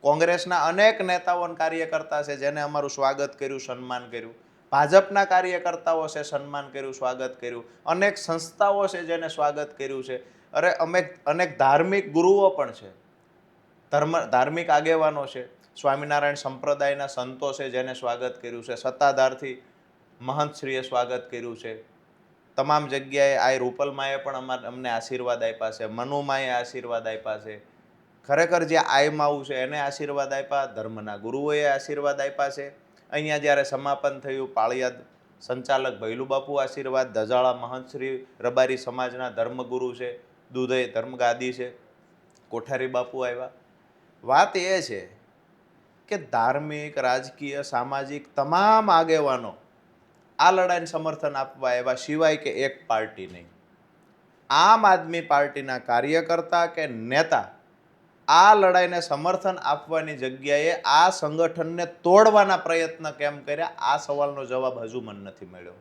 કોંગ્રેસના અનેક નેતાઓ અને કાર્યકર્તા છે જેને અમારું સ્વાગત કર્યું, સન્માન કર્યું. ભાજપના કાર્યકર્તાઓ છે, સન્માન કર્યું, સ્વાગત કર્યું. અનેક સંસ્થાઓ છે જેને સ્વાગત કર્યું છે. અરે અનેક ધાર્મિક ગુરુઓ પણ છે, ધાર્મિક આગેવાનો છે, સ્વામિનારાયણ સંપ્રદાયના સંતો છે જેને સ્વાગત કર્યું છે, સત્તાધારથી મહંતશ્રીએ સ્વાગત કર્યું છે. તમામ જગ્યાએ આ રૂપલમાએ પણ અમને આશીર્વાદ આપ્યા છે, મનુમાએ આશીર્વાદ આપ્યા છે. ખરેખર જે આઈમાવું છે એને આશીર્વાદ આપ્યા, ધર્મના ગુરુઓએ આશીર્વાદ આપ્યા છે. અહીંયા જ્યારે સમાપન થયું, પાળિયાદ સંચાલક ભૈલુબાપુ આશીર્વાદ, ધજાળા મહંતશ્રી રબારી સમાજના ધર્મગુરુ છે, દુધઈ ધર્મગાદી છે, કોઠારી બાપુ આવ્યા. વાત એ છે કે ધાર્મિક, રાજકીય, સામાજિક તમામ આગેવાનો આ લડાઈને સમર્થન આપવા આવ્યા, સિવાય કે એક પાર્ટી નહીં. આમ આદમી પાર્ટીના કાર્યકર્તા કે નેતા આ લડાઈને સમર્થન આપવાની જગ્યાએ આ સંગઠનને તોડવાના પ્રયત્ન કેમ કર્યા, આ સવાલનો જવાબ હજુ મને નથી મળ્યો.